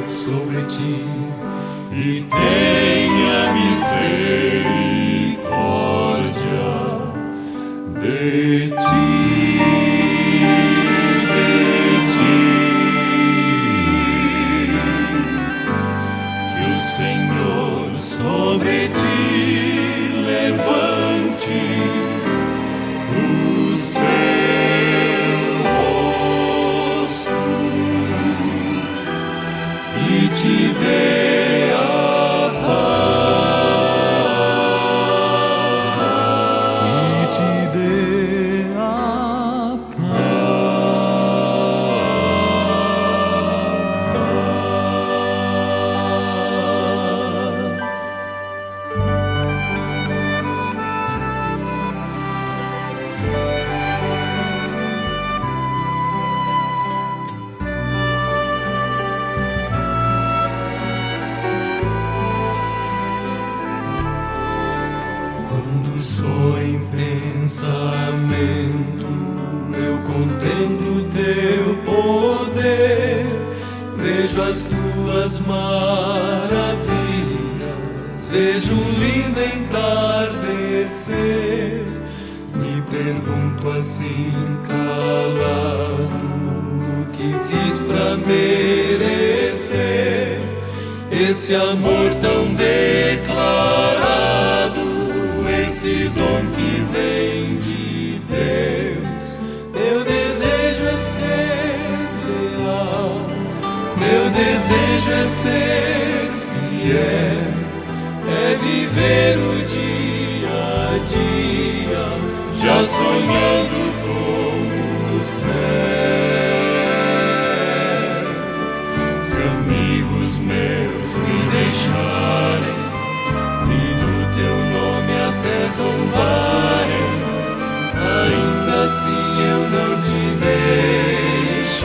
sobre ti e tenha misericórdia de ti. Que o Senhor sobre ti levante o seu rosto e te dê a paz. E te dê a paz. Quando só em pensamento eu contemplo teu poder, vejo as tuas maravilhas, vejo o lindo entardecer. Me pergunto assim calado, o que fiz pra merecer esse amor tão declarado, esse dom que vem de Deus. Meu desejo é ser leal, meu desejo é ser fiel, é viver o dia a dia, já sonhando com o céu. Se amigos meus me deixarem e do teu nome até zombarem, ainda assim eu não te deixarei.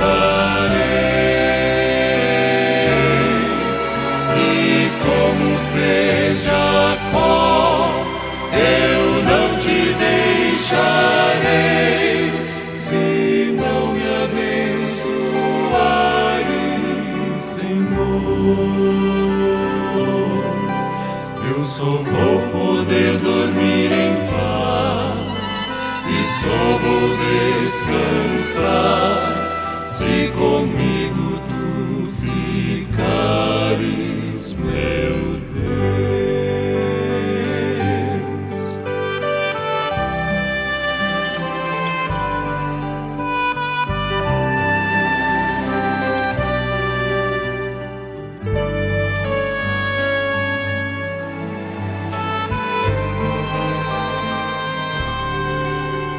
E como fez Jacó, eu não te deixarei, se não me abençoares, Senhor. Eu só vou poder dormir em paz e só vou descansar se comigo tu ficares, meu Deus.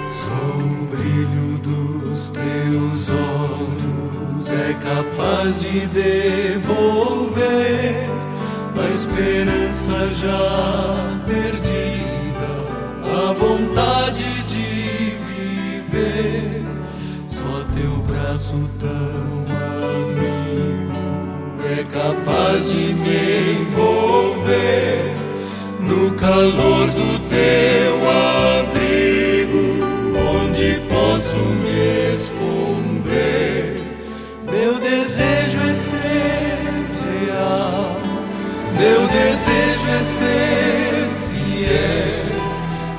Só o brilho dos teus olhos é capaz de devolver a esperança já perdida, a vontade de viver. Só teu braço tão amigo é capaz de me envolver no calor do teu abrigo, onde posso me esconder. Meu desejo é ser leal, meu desejo é ser fiel,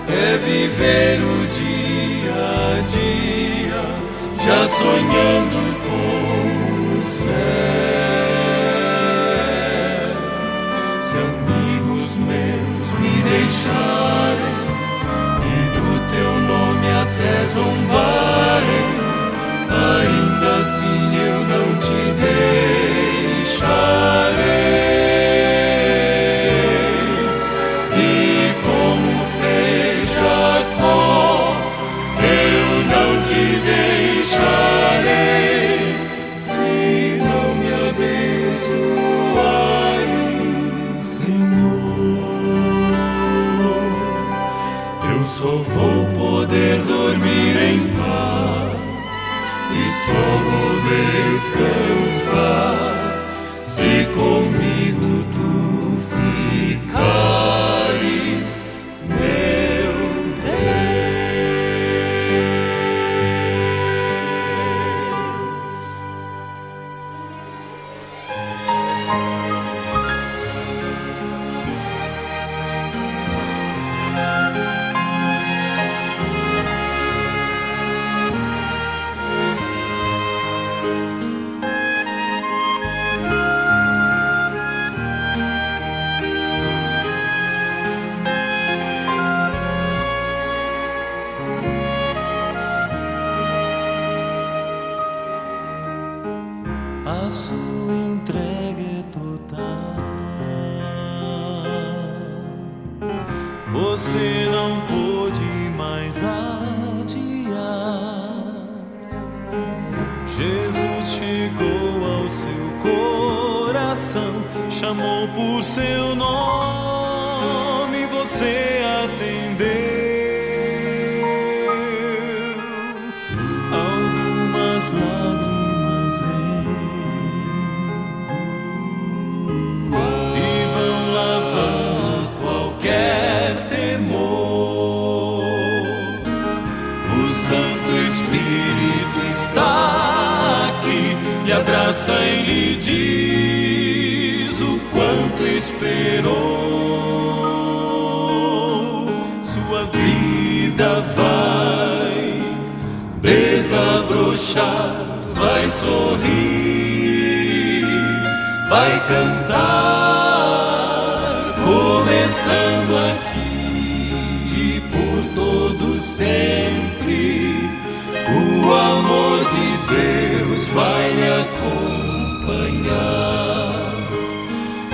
é viver o dia a dia, já sonhando com o céu. Se amigos meus me deixarem e do teu nome até zombarem, ainda assim eu não te deixarei. E como fez Jacó, eu não te deixarei, se não me abençoares, Senhor. Eu só vou poder dormir em paz e só vou descansar se comigo tu ficares, meu Deus. A sua entrega é total. Você não pôde mais adiar. Jesus chegou ao seu coração, chamou por seu nome, você atendeu. Algumas lágrimas vêm e vão lavando qualquer temor. O Santo Espírito está aqui, lhe abraça e lhe diz o quanto esperou. Sua vida vai desabrochar, vai sorrir, vai cantar, começando aqui e por todo sempre. O amor de Deus vai lhe acompanhar.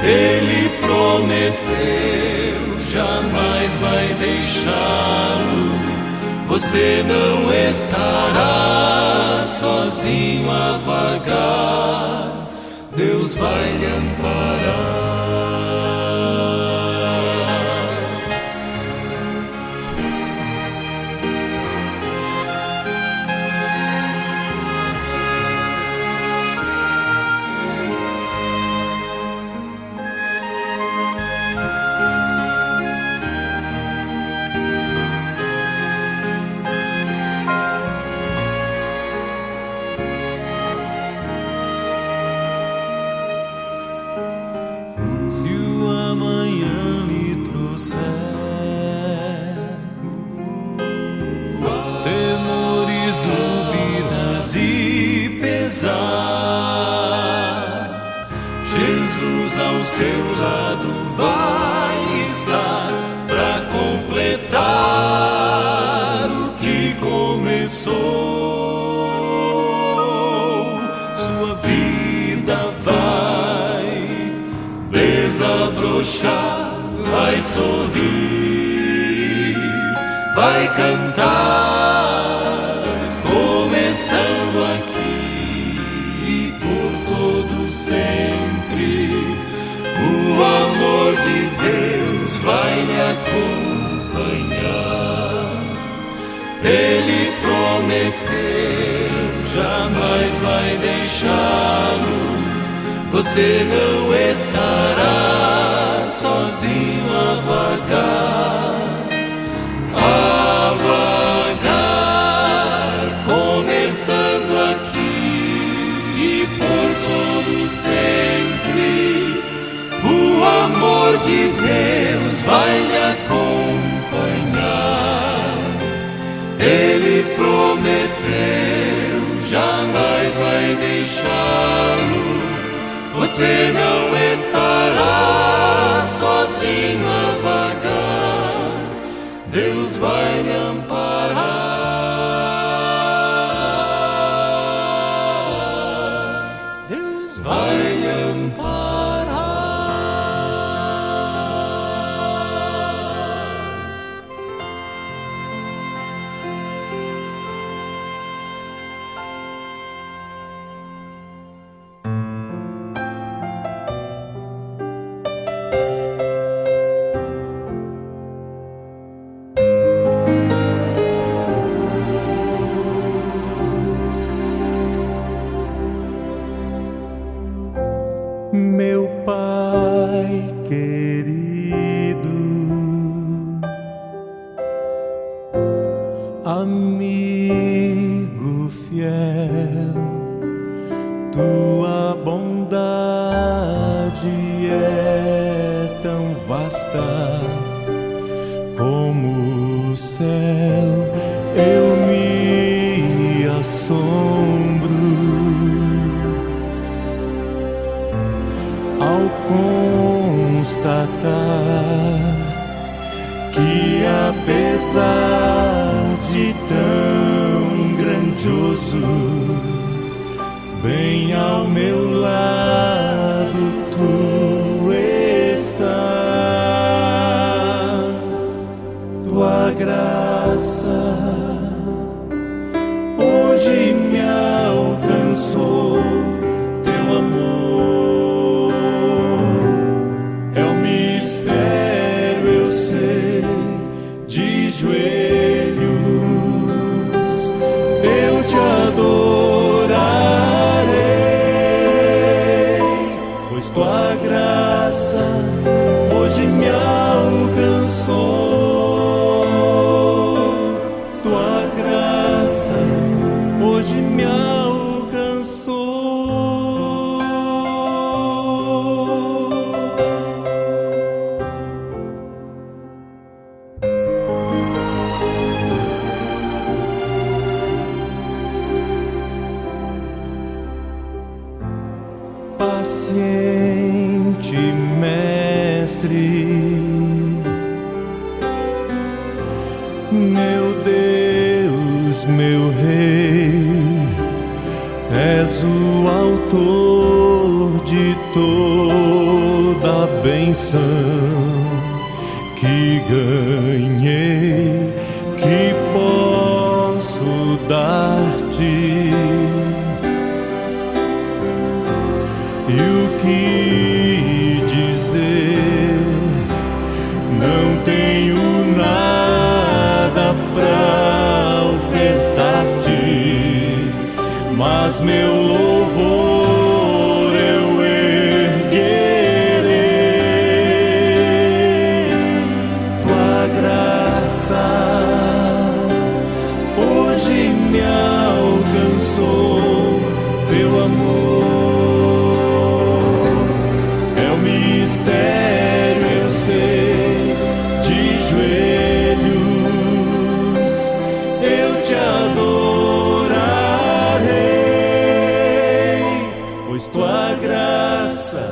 Ele prometeu, jamais vai deixá-lo. Você não estará sozinho a vagar. Deus vai lhe amparar. Se o amanhã lhe trouxer temores, dúvidas e pesar, Jesus ao seu lado vai estar para completar o que começou. Sua vida vai desabrochar, vai sorrir, vai cantar, começando aqui e por todo sempre. O amor de Deus vai lhe acompanhar. Ele prometeu, jamais vai deixá-lo. Você não estará sozinho a vagar, começando aqui e por todo sempre. O amor de Deus vai lhe acompanhar. Ele prometeu, jamais vai deixá-lo. Você não estará sozinho a vagar. Deus vai lhe amparar. Deus vai lhe amparar. Meu Pai querido, amigo fiel, tua bondade ao constatar que apesar de tão grandioso, bem ao meu lado tu estás. Tua graça hoje me alcançou, teu amor é um mistério, eu sei, de joelhos eu te adorarei, pois tua graça hoje me alcançou. Tua graça hoje me alcançou. Paciente mestre, meu Deus, meu Rei, és o autor de toda a bênção que ganhei, que posso dar-te. E o que dizer? Não tenho nada pra ofertar-te, mas meu louvor eu erguerei. Tua graça hoje me alcançou, teu amor é um mistério, eu sei, de joelhos eu te adorarei, pois tua graça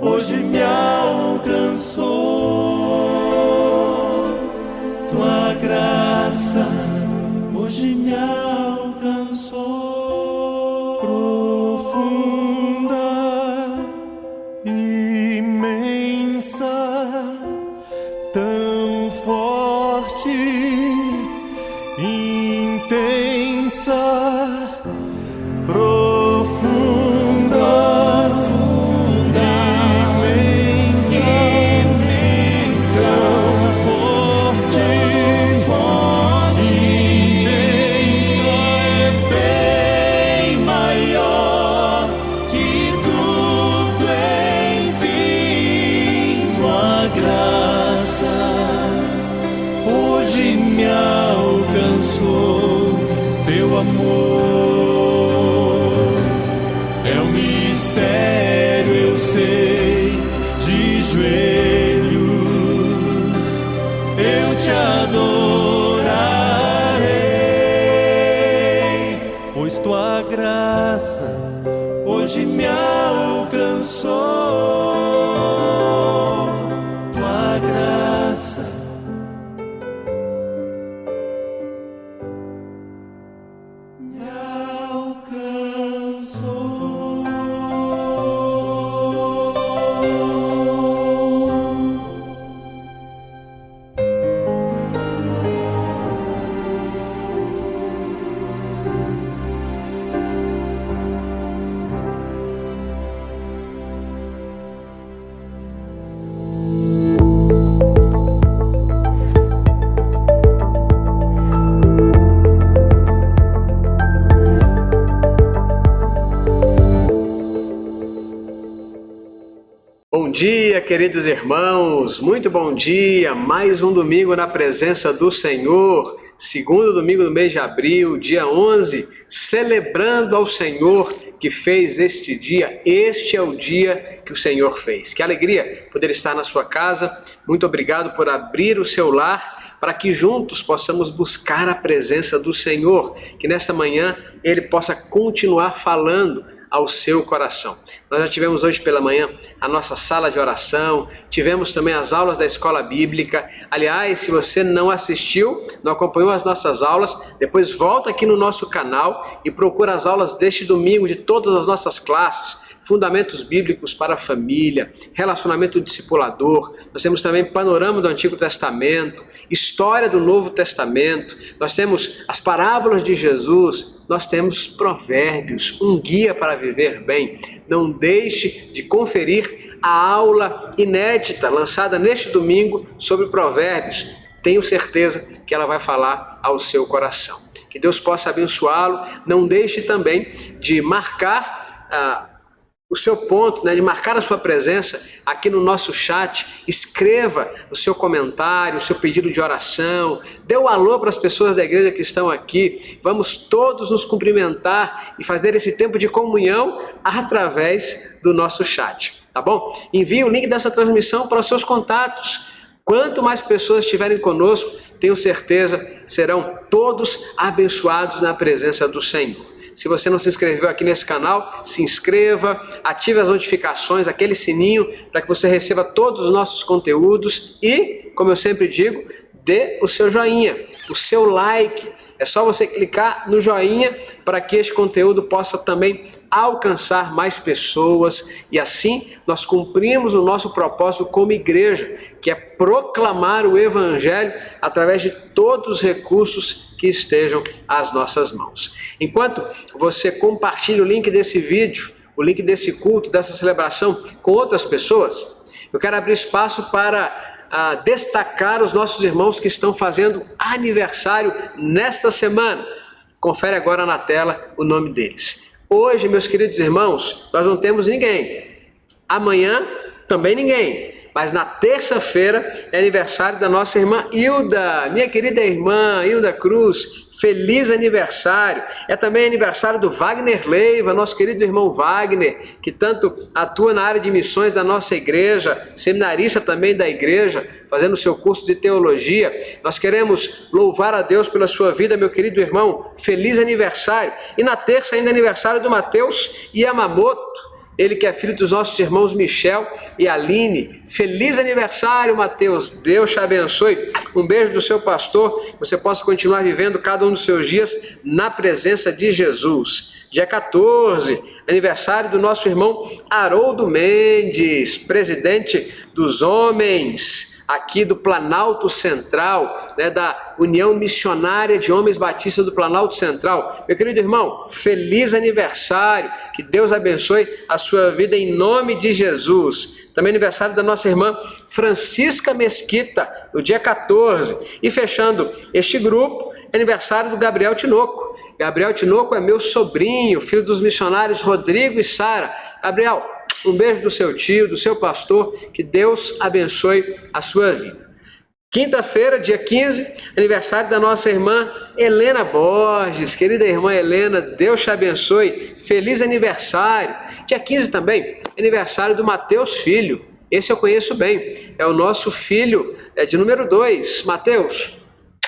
hoje me alcançou. Tua graça hoje me alcançou. Profunda, imensa, tão forte, intensa, profunda, imensa, tão forte, intensa, é bem maior que tudo, enfim. Tua graça hoje me alcançou, teu amor é um mistério, eu sei, de joelhos eu te adorarei, pois tua graça hoje me alcançou. Tua graça me alcançou. Bom dia, queridos irmãos, muito bom dia, mais um domingo na presença do Senhor, segundo domingo do mês de abril, dia 11, celebrando ao Senhor que fez este dia, este é o dia que o Senhor fez. Que alegria poder estar na sua casa, muito obrigado por abrir o seu lar, para que juntos possamos buscar a presença do Senhor, que nesta manhã Ele possa continuar falando ao seu coração. Nós já tivemos hoje pela manhã a nossa sala de oração, tivemos também as aulas da escola bíblica. Aliás, se você não assistiu, não acompanhou as nossas aulas, depois volta aqui no nosso canal e procura as aulas deste domingo de todas as nossas classes. Fundamentos bíblicos para a família, relacionamento discipulador. Nós temos também panorama do Antigo Testamento, história do Novo Testamento. Nós temos as parábolas de Jesus, nós temos provérbios, um guia para viver bem. Não deixe de conferir a aula inédita lançada neste domingo sobre provérbios. Tenho certeza que ela vai falar ao seu coração. Que Deus possa abençoá-lo. Não deixe também de marcar o seu ponto, de marcar a sua presença aqui no nosso chat. Escreva o seu comentário, o seu pedido de oração, dê um alô para as pessoas da igreja que estão aqui. Vamos todos nos cumprimentar e fazer esse tempo de comunhão através do nosso chat, tá bom? Envie o link dessa transmissão para os seus contatos. Quanto mais pessoas estiverem conosco, tenho certeza, serão todos abençoados na presença do Senhor. Se você não se inscreveu aqui nesse canal, se inscreva, ative as notificações, aquele sininho, para que você receba todos os nossos conteúdos e, como eu sempre digo, dê o seu joinha, o seu like. É só você clicar no joinha para que este conteúdo possa também alcançar mais pessoas e assim nós cumprimos o nosso propósito como igreja, que é proclamar o Evangelho através de todos os recursos que estejam às nossas mãos. Enquanto você compartilha o link desse vídeo, o link desse culto, dessa celebração com outras pessoas, eu quero abrir espaço para destacar os nossos irmãos que estão fazendo aniversário nesta semana. Confere agora na tela o nome deles. Hoje, meus queridos irmãos, nós não temos ninguém. Amanhã, também ninguém. Mas na terça-feira é aniversário da nossa irmã Hilda, minha querida irmã Hilda Cruz. Feliz aniversário! É também aniversário do Wagner Leiva, nosso querido irmão Wagner, que tanto atua na área de missões da nossa igreja, seminarista também da igreja, fazendo o seu curso de teologia. Nós queremos louvar a Deus pela sua vida, meu querido irmão. Feliz aniversário! E na terça ainda é aniversário do Mateus Yamamoto, ele que é filho dos nossos irmãos Michel e Aline. Feliz aniversário, Mateus. Deus te abençoe. Um beijo do seu pastor. Que você possa continuar vivendo cada um dos seus dias na presença de Jesus. Dia 14, aniversário do nosso irmão Haroldo Mendes, presidente dos homens aqui do Planalto Central, da União Missionária de Homens Batistas do Planalto Central. Meu querido irmão, feliz aniversário, que Deus abençoe a sua vida em nome de Jesus. Também aniversário da nossa irmã Francisca Mesquita, no dia 14. E fechando este grupo, aniversário do Gabriel Tinoco. Gabriel Tinoco é meu sobrinho, filho dos missionários Rodrigo e Sara. Gabriel, um beijo do seu tio, do seu pastor, que Deus abençoe a sua vida. Quinta-feira, dia 15, aniversário da nossa irmã Helena Borges. Querida irmã Helena, Deus te abençoe, feliz aniversário. Dia 15 também, aniversário do Mateus Filho. Esse eu conheço bem, é o nosso filho de número 2, Mateus.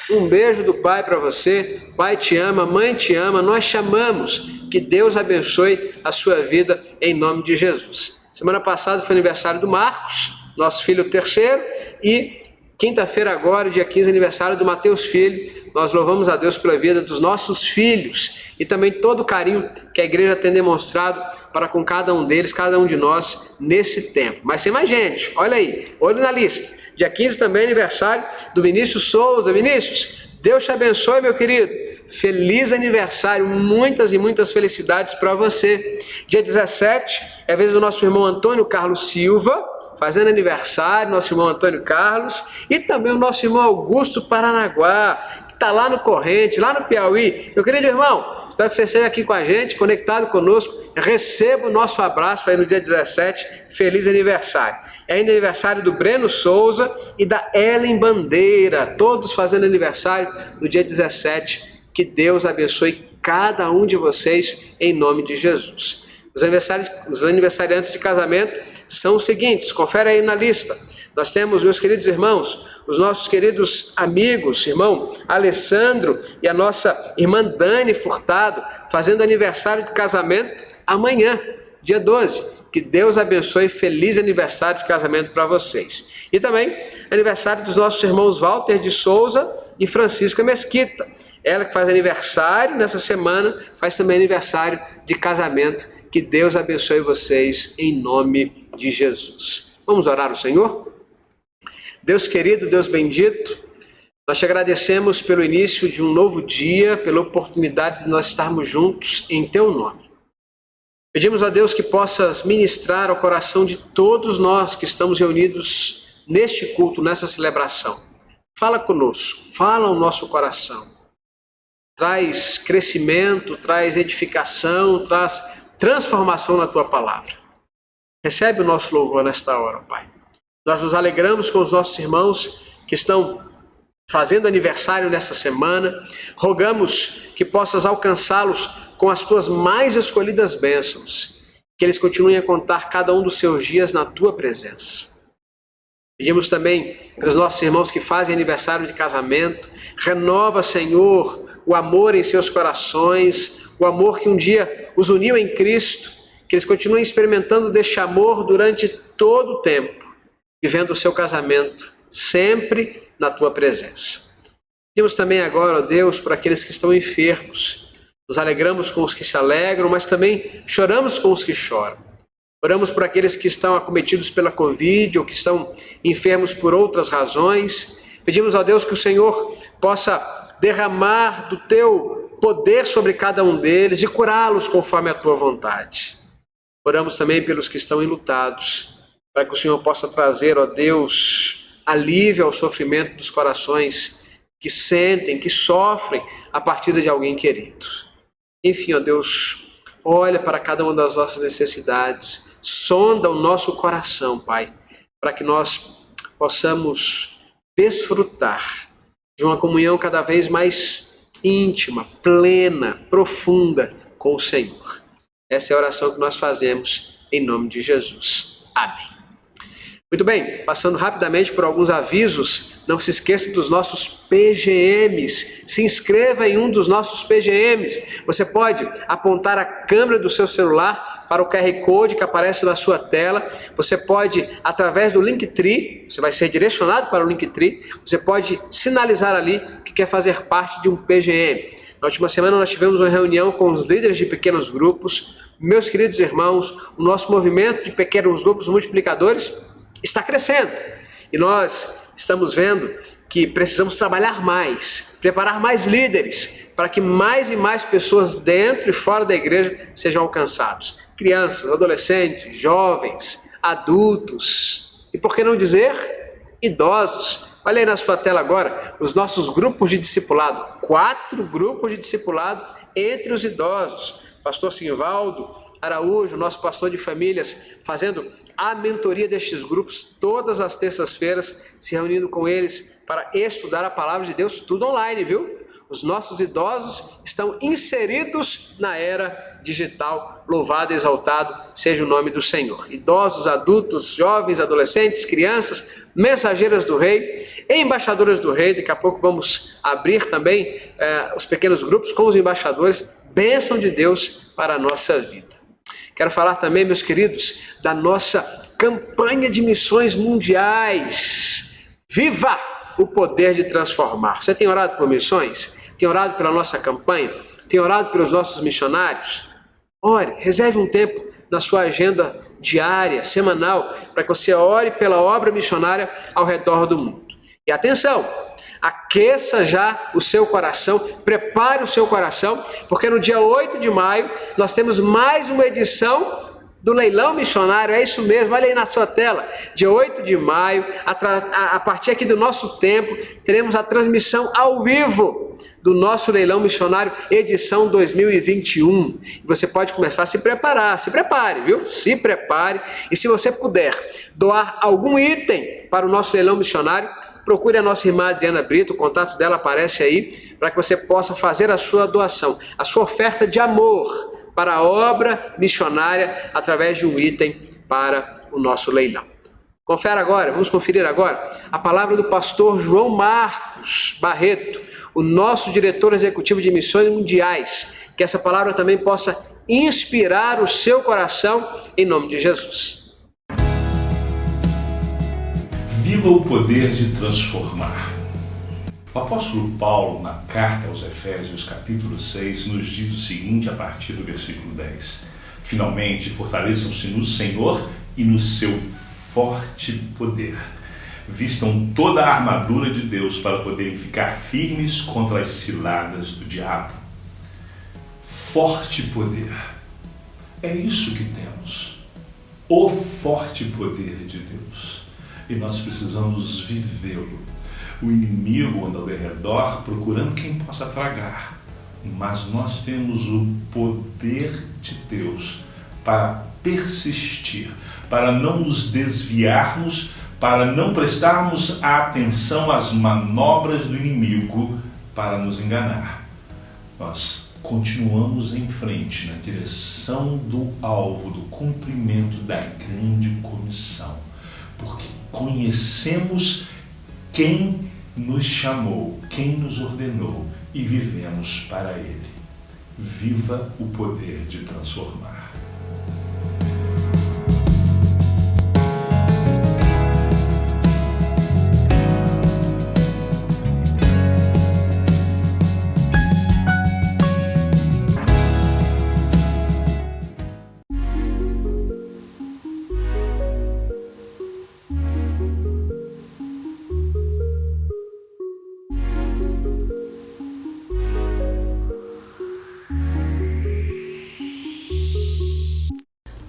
Um beijo do pai para você, pai te ama, mãe te ama, nós te amamos, que Deus abençoe a sua vida em nome de Jesus. Semana passada foi aniversário do Marcos, nosso filho terceiro, e quinta-feira agora, dia 15, aniversário do Mateus Filho. Nós louvamos a Deus pela vida dos nossos filhos e também todo o carinho que a igreja tem demonstrado para com cada um deles, cada um de nós nesse tempo. Mas tem mais gente, olha aí, olho na lista. Dia 15 também é aniversário do Vinícius Souza. Vinícius, Deus te abençoe, meu querido. Feliz aniversário, muitas e muitas felicidades para você. Dia 17 é a vez do nosso irmão Antônio Carlos Silva, fazendo aniversário, nosso irmão Antônio Carlos, e também o nosso irmão Augusto Paranaguá, que está lá no Corrente, lá no Piauí. Meu querido irmão, espero que você esteja aqui com a gente, conectado conosco. Receba o nosso abraço aí no dia 17. Feliz aniversário. É ainda aniversário do Breno Souza e da Ellen Bandeira, todos fazendo aniversário no dia 17. Que Deus abençoe cada um de vocês em nome de Jesus. Os aniversariantes de casamento são os seguintes, confere aí na lista. Nós temos, meus queridos irmãos, os nossos queridos amigos, irmão Alessandro e a nossa irmã Dani Furtado, fazendo aniversário de casamento amanhã, dia 12. Que Deus abençoe, feliz aniversário de casamento para vocês. E também aniversário dos nossos irmãos Walter de Souza e Francisca Mesquita. Ela que faz aniversário nessa semana, faz também aniversário de casamento. Que Deus abençoe vocês em nome de Jesus. Vamos orar ao Senhor? Deus querido, Deus bendito, nós te agradecemos pelo início de um novo dia, pela oportunidade de nós estarmos juntos em teu nome. Pedimos a Deus que possas ministrar ao coração de todos nós que estamos reunidos neste culto, nessa celebração. Fala conosco, fala ao nosso coração. Traz crescimento, traz edificação, traz transformação na tua palavra. Recebe o nosso louvor nesta hora, Pai. Nós nos alegramos com os nossos irmãos que estão fazendo aniversário nesta semana. Rogamos que possas alcançá-los com as tuas mais escolhidas bênçãos, que eles continuem a contar cada um dos seus dias na tua presença. Pedimos também para os nossos irmãos que fazem aniversário de casamento, renova, Senhor, o amor em seus corações, o amor que um dia os uniu em Cristo, que eles continuem experimentando deste amor durante todo o tempo, vivendo o seu casamento sempre na tua presença. Pedimos também agora, ó Deus, para aqueles que estão enfermos. Nos alegramos com os que se alegram, mas também choramos com os que choram. Oramos por aqueles que estão acometidos pela Covid ou que estão enfermos por outras razões. Pedimos a Deus que o Senhor possa derramar do teu poder sobre cada um deles e curá-los conforme a tua vontade. Oramos também pelos que estão enlutados, para que o Senhor possa trazer, ó Deus, alívio ao sofrimento dos corações que sentem, que sofrem a partida de alguém querido. Enfim, ó Deus, olha para cada uma das nossas necessidades, sonda o nosso coração, Pai, para que nós possamos desfrutar de uma comunhão cada vez mais íntima, plena, profunda com o Senhor. Essa é a oração que nós fazemos em nome de Jesus. Amém. Muito bem, passando rapidamente por alguns avisos, não se esqueça dos nossos PGMs, se inscreva em um dos nossos PGMs. Você pode apontar a câmera do seu celular para o QR Code que aparece na sua tela. Você pode, através do Linktree, você vai ser direcionado para o Linktree, você pode sinalizar ali que quer fazer parte de um PGM. Na última semana nós tivemos uma reunião com os líderes de pequenos grupos. Meus queridos irmãos, o nosso movimento de pequenos grupos multiplicadores está crescendo e nós estamos vendo que precisamos trabalhar mais, preparar mais líderes para que mais e mais pessoas dentro e fora da igreja sejam alcançados. Crianças, adolescentes, jovens, adultos e por que não dizer idosos. Olha aí na sua tela agora os nossos grupos de discipulado, 4 grupos de discipulado entre os idosos. Pastor Simvaldo Araújo, nosso pastor de famílias, fazendo a mentoria destes grupos todas as terças-feiras, se reunindo com eles para estudar a palavra de Deus, tudo online, viu? Os nossos idosos estão inseridos na era digital. Louvado e exaltado seja o nome do Senhor. Idosos, adultos, jovens, adolescentes, crianças, mensageiras do Rei, embaixadoras do Rei. Daqui a pouco vamos abrir também os pequenos grupos com os embaixadores. Bênção de Deus para a nossa vida. Quero falar também, meus queridos, da nossa campanha de missões mundiais. Viva o poder de transformar. Você tem orado por missões? Tem orado pela nossa campanha? Tem orado pelos nossos missionários? Ore, reserve um tempo na sua agenda diária, semanal, para que você ore pela obra missionária ao redor do mundo. E atenção! Aqueça já o seu coração, prepare o seu coração, porque no dia 8 de maio nós temos mais uma edição do leilão missionário, é isso mesmo, olha aí na sua tela. Dia 8 de maio, a partir aqui do nosso templo, teremos a transmissão ao vivo do nosso leilão missionário, edição 2021. Você pode começar a se preparar, se prepare, viu? Se prepare, e se você puder doar algum item para o nosso leilão missionário, procure a nossa irmã Adriana Brito, o contato dela aparece aí, para que você possa fazer a sua doação, a sua oferta de amor para a obra missionária através de um item para o nosso leilão. Confere agora, vamos conferir agora a palavra do pastor João Marcos Barreto, o nosso diretor executivo de missões mundiais. Que essa palavra também possa inspirar o seu coração em nome de Jesus. Viva o poder de transformar. O apóstolo Paulo, na carta aos Efésios, capítulo 6, nos diz o seguinte a partir do versículo 10. Finalmente, fortaleçam-se no Senhor e no seu forte poder. Vistam toda a armadura de Deus para poderem ficar firmes contra as ciladas do diabo. Forte poder. É isso que temos. O forte poder de Deus. E nós precisamos vivê-lo. O inimigo anda ao redor procurando quem possa tragar. Mas nós temos o poder de Deus para persistir, para não nos desviarmos, para não prestarmos atenção às manobras do inimigo para nos enganar. Nós continuamos em frente, na direção do alvo, do cumprimento da grande comissão, porque conhecemos quem nos chamou, quem nos ordenou e vivemos para Ele. Viva o poder de transformar.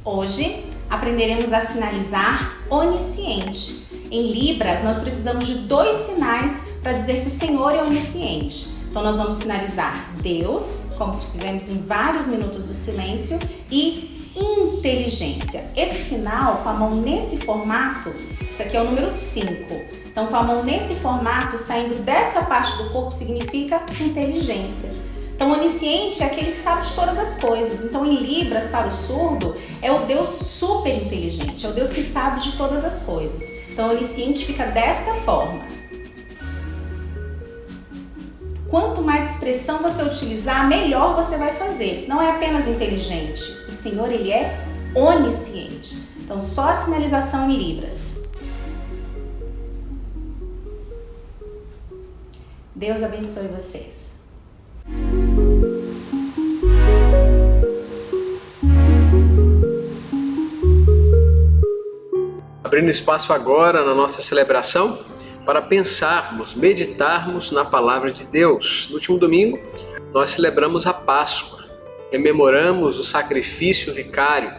Hoje aprenderemos a sinalizar onisciente. Em Libras, nós precisamos de 2 sinais para dizer que o Senhor é onisciente. Então nós vamos sinalizar Deus, como fizemos em vários minutos do silêncio, e inteligência. Esse sinal, com a mão nesse formato, isso aqui é o número 5. Então com a mão nesse formato, saindo dessa parte do corpo, significa inteligência. Então, onisciente é aquele que sabe de todas as coisas. Então, em Libras, para o surdo, é o Deus super inteligente, é o Deus que sabe de todas as coisas. Então, onisciente fica desta forma. Quanto mais expressão você utilizar, melhor você vai fazer. Não é apenas inteligente. O Senhor, Ele é onisciente. Então, só a sinalização em Libras. Deus abençoe vocês. Abrindo espaço agora na nossa celebração para pensarmos, meditarmos na palavra de Deus. No último domingo, nós celebramos a Páscoa, rememoramos o sacrifício vicário,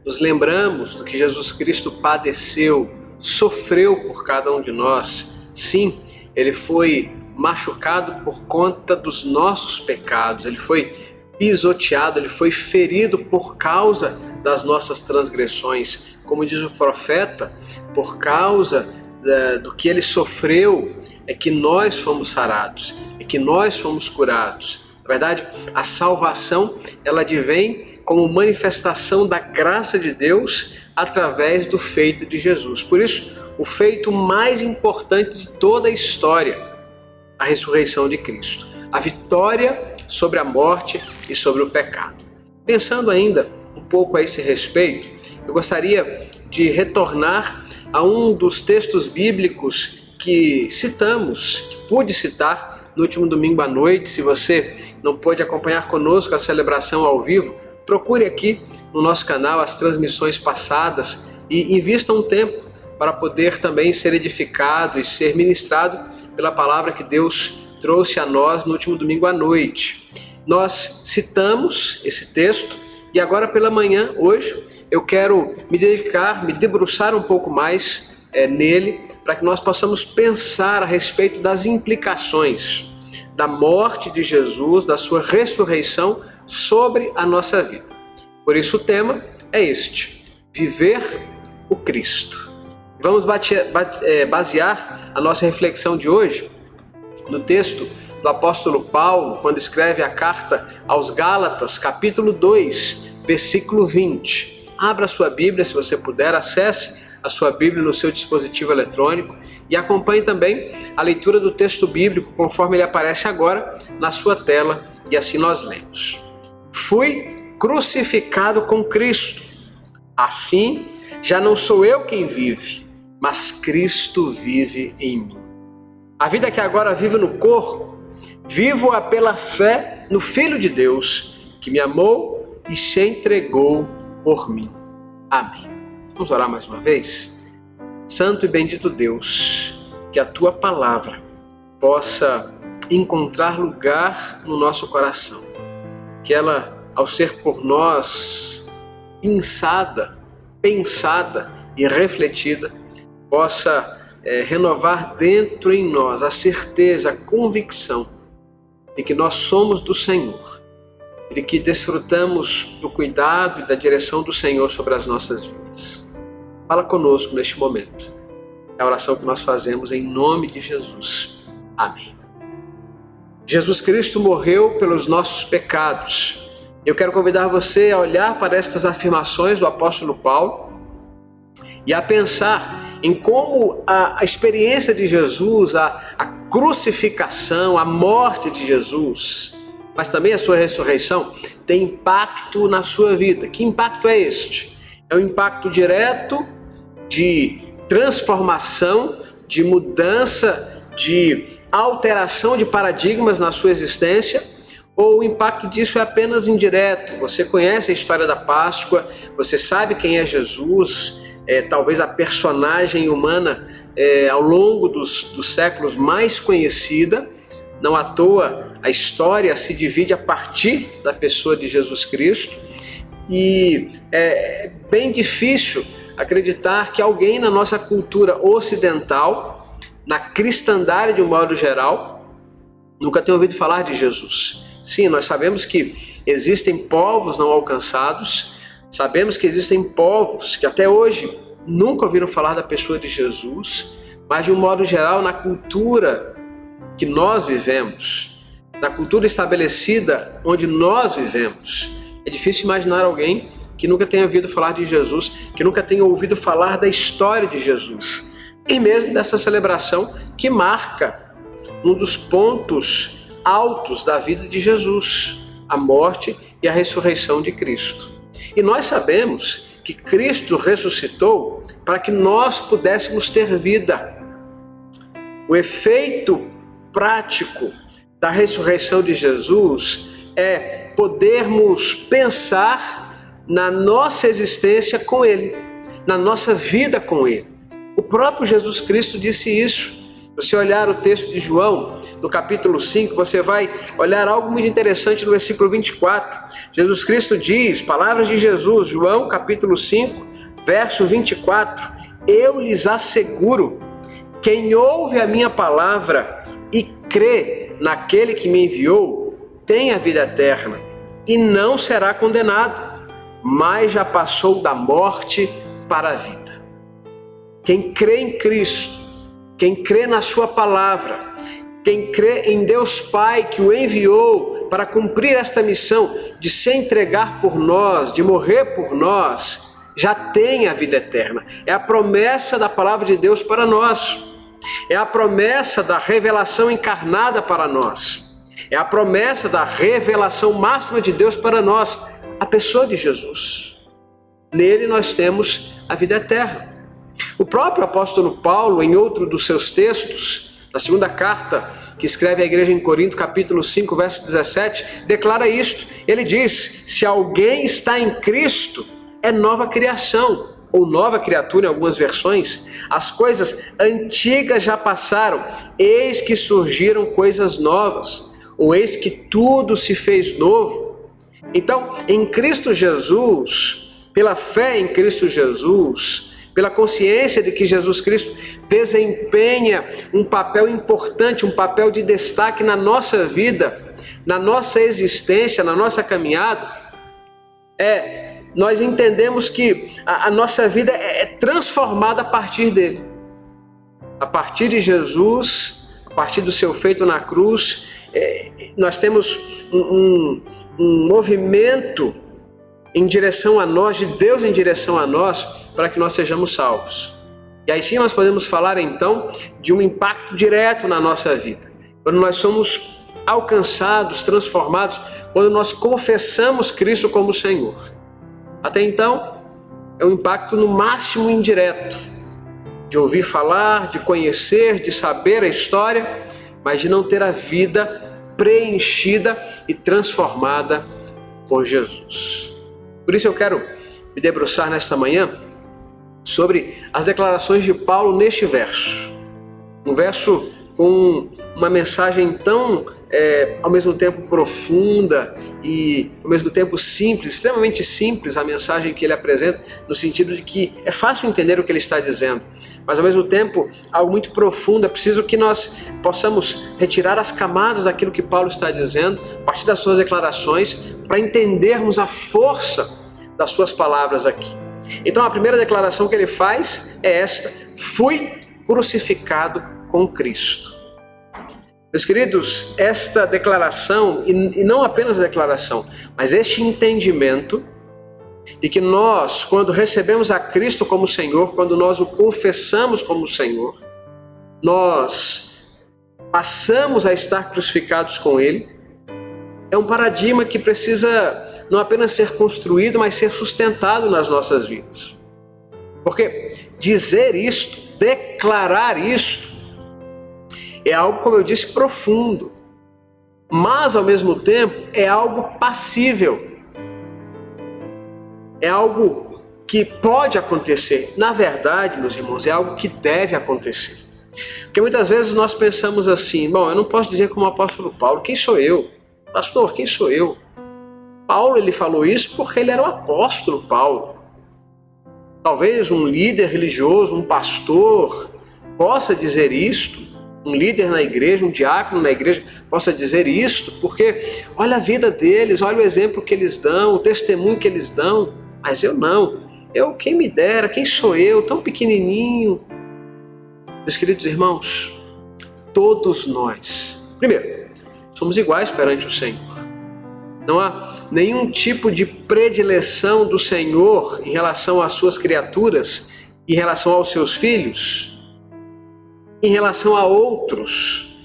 nos lembramos do que Jesus Cristo padeceu, sofreu por cada um de nós. Sim, Ele foi machucado por conta dos nossos pecados, Ele foi pisoteado, Ele foi ferido por causa das nossas transgressões. Como diz o profeta, por causa do que Ele sofreu, é que nós fomos sarados, é que nós fomos curados. Na verdade, a salvação, ela advém como manifestação da graça de Deus através do feito de Jesus. Por isso, o feito mais importante de toda a história, a ressurreição de Cristo, a vitória sobre a morte e sobre o pecado. Pensando ainda um pouco a esse respeito, eu gostaria de retornar a um dos textos bíblicos que citamos, que pude citar no último domingo à noite. Se você não pôde acompanhar conosco a celebração ao vivo, procure aqui no nosso canal as transmissões passadas e invista um tempo para poder também ser edificado e ser ministrado pela palavra que Deus trouxe a nós no último domingo à noite. Nós citamos esse texto e agora pela manhã, hoje, eu quero me dedicar, me debruçar um pouco mais nele, para que nós possamos pensar a respeito das implicações da morte de Jesus, da sua ressurreição sobre a nossa vida. Por isso o tema é este: viver o Cristo. Vamos basear a nossa reflexão de hoje no texto do apóstolo Paulo, quando escreve a carta aos Gálatas, capítulo 2, versículo 20. Abra a sua Bíblia, se você puder, acesse a sua Bíblia no seu dispositivo eletrônico e acompanhe também a leitura do texto bíblico conforme ele aparece agora na sua tela, e assim nós lemos. Fui crucificado com Cristo. Assim, já não sou eu quem vive, mas Cristo vive em mim. A vida que agora vivo no corpo, vivo-a pela fé no Filho de Deus, que me amou e se entregou por mim. Amém. Vamos orar mais uma vez? Santo e bendito Deus, que a Tua palavra possa encontrar lugar no nosso coração. Que ela, ao ser por nós pensada e refletida, possa renovar dentro em nós a certeza, a convicção de que nós somos do Senhor, de que desfrutamos do cuidado e da direção do Senhor sobre as nossas vidas. Fala conosco neste momento. É a oração que nós fazemos em nome de Jesus. Amém. Jesus Cristo morreu pelos nossos pecados. Eu quero convidar você a olhar para estas afirmações do apóstolo Paulo e a pensar em como a experiência de Jesus, a crucificação, a morte de Jesus, mas também a sua ressurreição, tem impacto na sua vida. Que impacto é este? É um impacto direto de transformação, de mudança, de alteração de paradigmas na sua existência, ou o impacto disso é apenas indireto? Você conhece a história da Páscoa, você sabe quem é Jesus, talvez a personagem humana ao longo dos séculos mais conhecida. Não à toa a história se divide a partir da pessoa de Jesus Cristo, e é bem difícil acreditar que alguém na nossa cultura ocidental, na cristandade de um modo geral, nunca tenha ouvido falar de Jesus. Sim, nós sabemos que existem povos não alcançados, sabemos que existem povos que até hoje nunca ouviram falar da pessoa de Jesus, mas de um modo geral, na cultura que nós vivemos, na cultura estabelecida onde nós vivemos, é difícil imaginar alguém que nunca tenha ouvido falar de Jesus, que nunca tenha ouvido falar da história de Jesus, e mesmo dessa celebração que marca um dos pontos altos da vida de Jesus, a morte e a ressurreição de Cristo. E nós sabemos que Cristo ressuscitou para que nós pudéssemos ter vida. O efeito prático da ressurreição de Jesus é podermos pensar na nossa existência com Ele, na nossa vida com Ele. O próprio Jesus Cristo disse isso. Se você olhar o texto de João, no capítulo 5, você vai olhar algo muito interessante no versículo 24. Jesus Cristo diz, palavras de Jesus, João capítulo 5, verso 24, eu lhes asseguro, quem ouve a minha palavra e crê naquele que me enviou, tem a vida eterna e não será condenado, mas já passou da morte para a vida. Quem crê em Cristo, quem crê na sua palavra, quem crê em Deus Pai que o enviou para cumprir esta missão de se entregar por nós, de morrer por nós, já tem a vida eterna. É a promessa da palavra de Deus para nós. É a promessa da revelação encarnada para nós. É a promessa da revelação máxima de Deus para nós, a pessoa de Jesus. Nele nós temos a vida eterna. O próprio apóstolo Paulo, em outro dos seus textos, na segunda carta que escreve à igreja em Corinto, capítulo 5, verso 17, declara isto. Ele diz, se alguém está em Cristo, é nova criação, ou nova criatura em algumas versões. As coisas antigas já passaram, eis que surgiram coisas novas, ou eis que tudo se fez novo. Então, em Cristo Jesus, pela fé em Cristo Jesus, pela consciência de que Jesus Cristo desempenha um papel importante, um papel de destaque na nossa vida, na nossa existência, na nossa caminhada, nós entendemos que a nossa vida é transformada a partir dele. A partir de Jesus, a partir do seu feito na cruz, nós temos um movimento em direção a nós, de Deus em direção a nós, para que nós sejamos salvos. E aí sim nós podemos falar então de um impacto direto na nossa vida. Quando nós somos alcançados, transformados, quando nós confessamos Cristo como Senhor. Até então, é um impacto no máximo indireto, de ouvir falar, de conhecer, de saber a história, mas de não ter a vida preenchida e transformada por Jesus. Por isso eu quero me debruçar nesta manhã sobre as declarações de Paulo neste verso. Um verso com uma mensagem tão, ao mesmo tempo profunda e ao mesmo tempo simples, extremamente simples a mensagem que ele apresenta, no sentido de que é fácil entender o que ele está dizendo, mas ao mesmo tempo algo muito profundo. É preciso que nós possamos retirar as camadas daquilo que Paulo está dizendo, a partir das suas declarações, para entendermos a força das suas palavras aqui. Então a primeira declaração que ele faz é esta: fui crucificado com Cristo. Meus queridos, esta declaração, e não apenas a declaração, mas este entendimento de que nós, quando recebemos a Cristo como Senhor, quando nós o confessamos como Senhor, nós passamos a estar crucificados com Ele, é um paradigma que precisa não apenas ser construído, mas ser sustentado nas nossas vidas. Porque dizer isto, declarar isto, é algo, como eu disse, profundo, mas ao mesmo tempo é algo passível, é algo que pode acontecer. Na verdade, meus irmãos, é algo que deve acontecer. Porque muitas vezes nós pensamos assim: bom, eu não posso dizer como o apóstolo Paulo, quem sou eu? Pastor, quem sou eu? Paulo, ele falou isso porque ele era o apóstolo Paulo. Talvez um líder religioso, um pastor, possa dizer isto. Um líder na igreja, um diácono na igreja possa dizer isto, porque olha a vida deles, olha o exemplo que eles dão, o testemunho que eles dão. Mas eu não. Quem me dera, quem sou eu, tão pequenininho. Meus queridos irmãos, todos nós, primeiro, somos iguais perante o Senhor. Não há nenhum tipo de predileção do Senhor em relação às suas criaturas, em relação aos seus filhos, em relação a outros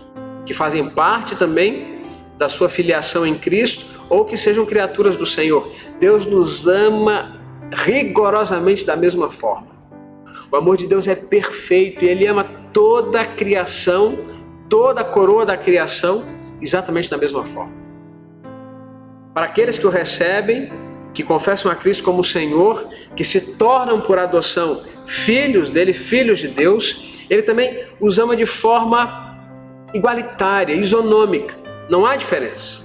que fazem parte também da sua filiação em Cristo ou que sejam criaturas do Senhor. Deus nos ama rigorosamente da mesma forma. O amor de Deus é perfeito e Ele ama toda a criação, toda a coroa da criação, exatamente da mesma forma. Para aqueles que o recebem, que confessam a Cristo como Senhor, que se tornam por adoção filhos dele, filhos de Deus, Ele também os ama de forma igualitária, isonômica. Não há diferença.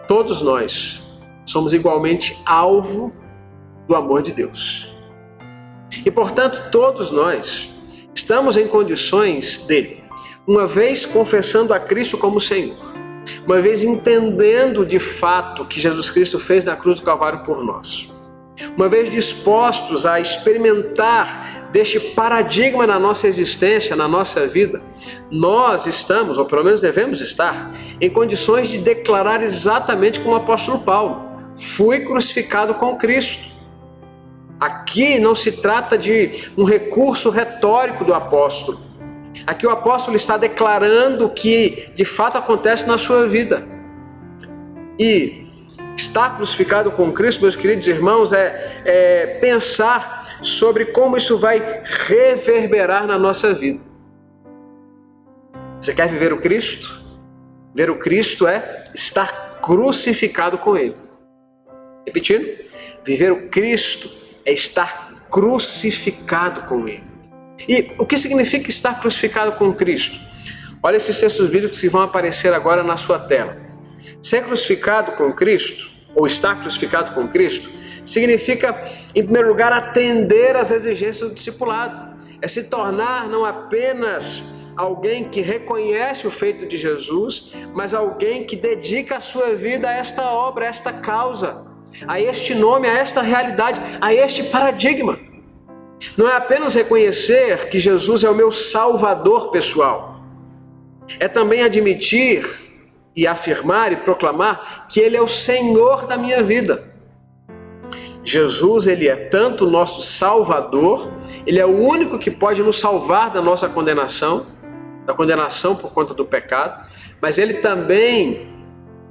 Todos nós somos igualmente alvo do amor de Deus. E, portanto, todos nós estamos em condições de, uma vez confessando a Cristo como Senhor, uma vez entendendo de fato o que Jesus Cristo fez na cruz do Calvário por nós, uma vez dispostos a experimentar deste paradigma na nossa existência, na nossa vida, nós estamos, ou pelo menos devemos estar, em condições de declarar exatamente como o apóstolo Paulo: fui crucificado com Cristo. Aqui não se trata de um recurso retórico do apóstolo. Aqui o apóstolo está declarando o que de fato acontece na sua vida. E estar crucificado com Cristo, meus queridos irmãos, é pensar sobre como isso vai reverberar na nossa vida. Você quer viver o Cristo? Ver o Cristo é estar crucificado com Ele. Repetindo, viver o Cristo é estar crucificado com Ele. E o que significa estar crucificado com Cristo? Olha esses textos bíblicos que vão aparecer agora na sua tela. Ser crucificado com Cristo, ou estar crucificado com Cristo, significa, em primeiro lugar, atender às exigências do discipulado. É se tornar não apenas alguém que reconhece o feito de Jesus, mas alguém que dedica a sua vida a esta obra, a esta causa, a este nome, a esta realidade, a este paradigma. Não é apenas reconhecer que Jesus é o meu Salvador pessoal, é também admitir e afirmar e proclamar que Ele é o Senhor da minha vida. Jesus, Ele é tanto o nosso Salvador, Ele é o único que pode nos salvar da nossa condenação, da condenação por conta do pecado, mas Ele também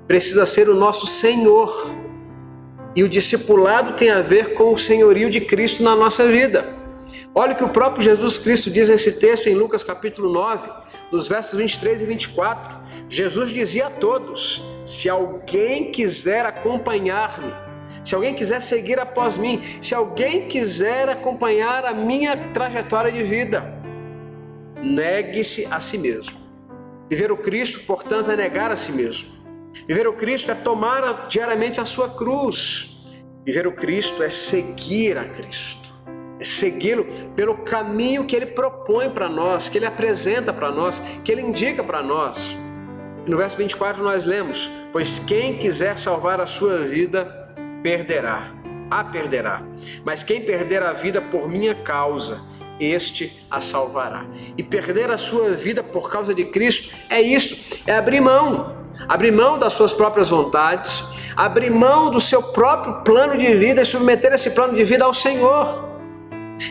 precisa ser o nosso Senhor. E o discipulado tem a ver com o senhorio de Cristo na nossa vida. Olha o que o próprio Jesus Cristo diz nesse texto em Lucas capítulo 9, nos versos 23 e 24. Jesus dizia a todos: se alguém quiser acompanhar-me, se alguém quiser seguir após mim, se alguém quiser acompanhar a minha trajetória de vida, negue-se a si mesmo. Viver o Cristo, portanto, é negar a si mesmo. Viver o Cristo é tomar diariamente a sua cruz. Viver o Cristo é seguir a Cristo. É segui-lo pelo caminho que Ele propõe para nós, que Ele apresenta para nós, que Ele indica para nós. E no verso 24 nós lemos: pois quem quiser salvar a sua vida, perderá, a perderá. Mas quem perder a vida por minha causa, este a salvará. E perder a sua vida por causa de Cristo é isto, é abrir mão das suas próprias vontades, abrir mão do seu próprio plano de vida e submeter esse plano de vida ao Senhor.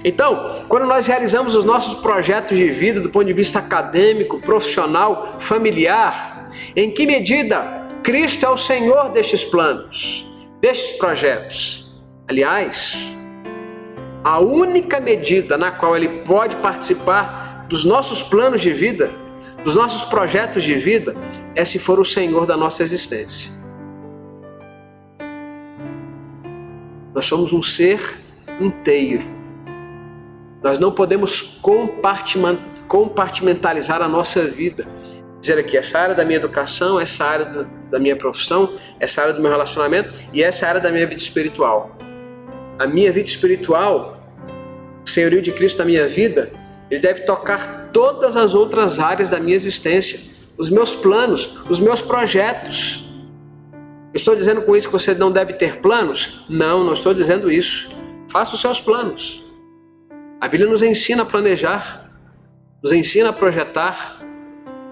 Então, quando nós realizamos os nossos projetos de vida do ponto de vista acadêmico, profissional, familiar, em que medida Cristo é o Senhor destes planos, destes projetos? Aliás, a única medida na qual Ele pode participar dos nossos planos de vida, dos nossos projetos de vida, é se for o Senhor da nossa existência. Nós somos um ser inteiro. Nós não podemos compartimentalizar a nossa vida. Dizer aqui, essa área da minha educação, essa área da minha profissão, essa área do meu relacionamento e essa área da minha vida espiritual. A minha vida espiritual, o senhorio de Cristo na minha vida, Ele deve tocar todas as outras áreas da minha existência, os meus planos, os meus projetos. Estou dizendo com isso que você não deve ter planos? Não estou dizendo isso. Faça os seus planos. A Bíblia nos ensina a planejar, nos ensina a projetar,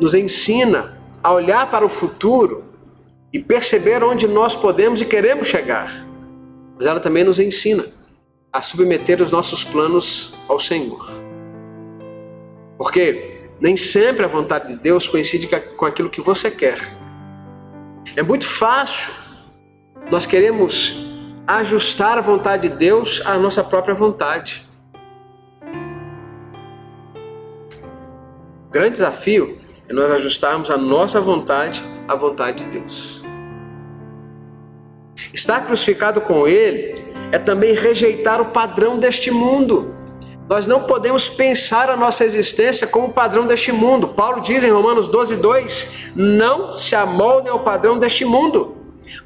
nos ensina a olhar para o futuro e perceber onde nós podemos e queremos chegar. Mas ela também nos ensina a submeter os nossos planos ao Senhor. Porque nem sempre a vontade de Deus coincide com aquilo que você quer. É muito fácil nós queremos ajustar a vontade de Deus à nossa própria vontade. O grande desafio é nós ajustarmos a nossa vontade à vontade de Deus. Estar crucificado com Ele é também rejeitar o padrão deste mundo. Nós não podemos pensar a nossa existência como o padrão deste mundo. Paulo diz em Romanos 12:2, não se amoldem ao padrão deste mundo,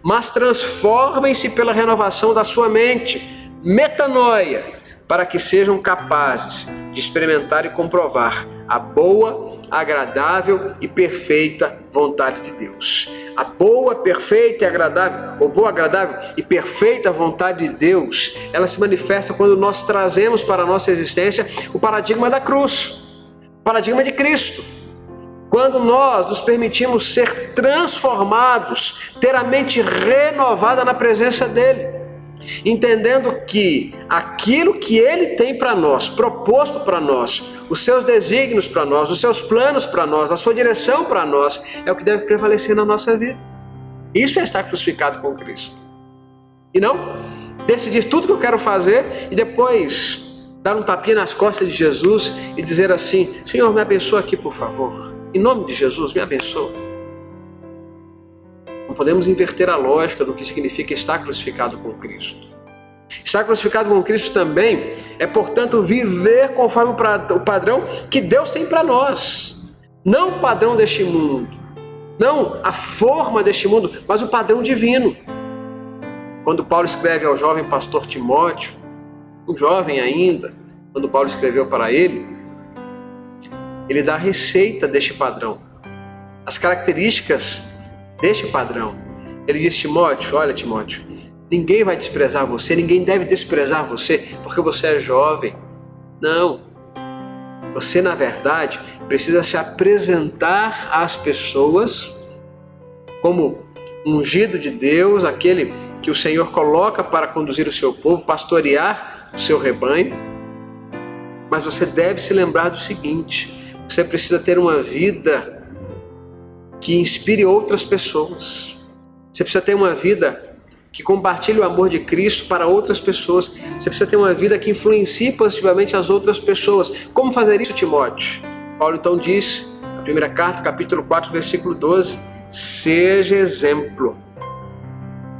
mas transformem-se pela renovação da sua mente, metanoia, para que sejam capazes de experimentar e comprovar a boa, agradável e perfeita vontade de Deus. A boa, perfeita e agradável, ou boa, agradável e perfeita vontade de Deus, ela se manifesta quando nós trazemos para a nossa existência o paradigma da cruz, o paradigma de Cristo. Quando nós nos permitimos ser transformados, ter a mente renovada na presença dEle, entendendo que aquilo que Ele tem para nós, proposto para nós, os seus desígnios para nós, os seus planos para nós, a sua direção para nós, é o que deve prevalecer na nossa vida. Isso é estar crucificado com Cristo. E não decidir tudo que eu quero fazer e depois dar um tapinha nas costas de Jesus e dizer assim: Senhor, me abençoa aqui, por favor. Em nome de Jesus, me abençoa. Não podemos inverter a lógica do que significa estar crucificado com Cristo. Estar crucificado com Cristo também é, portanto, viver conforme o padrão que Deus tem para nós. Não o padrão deste mundo, não a forma deste mundo, mas o padrão divino. Quando Paulo escreve ao jovem pastor Timóteo, um jovem ainda, quando Paulo escreveu para ele dá a receita deste padrão, as características deste padrão. Ele diz: Timóteo, olha Timóteo, ninguém vai desprezar você, ninguém deve desprezar você porque você é jovem. Não, você na verdade precisa se apresentar às pessoas como ungido de Deus, aquele que o Senhor coloca para conduzir o seu povo, pastorear o seu rebanho. Mas você deve se lembrar do seguinte: você precisa ter uma vida que inspire outras pessoas. Você precisa ter uma vida que compartilhe o amor de Cristo para outras pessoas. Você precisa ter uma vida que influencie positivamente as outras pessoas. Como fazer isso, Timóteo? Paulo então diz, na primeira carta, capítulo 4, versículo 12, seja exemplo.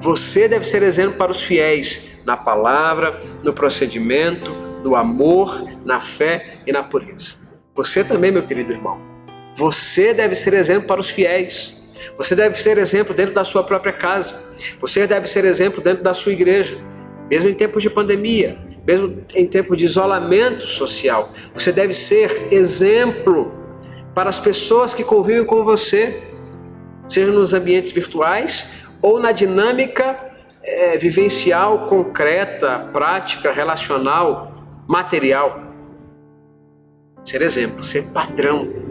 Você deve ser exemplo para os fiéis, na palavra, no procedimento, no amor, na fé e na pureza. Você também, meu querido irmão. Você deve ser exemplo para os fiéis. Você deve ser exemplo dentro da sua própria casa. Você deve ser exemplo dentro da sua igreja. Mesmo em tempos de pandemia, mesmo em tempos de isolamento social. Você deve ser exemplo para as pessoas que convivem com você, seja nos ambientes virtuais ou na dinâmica vivencial, concreta, prática, relacional, material. Ser exemplo, ser padrão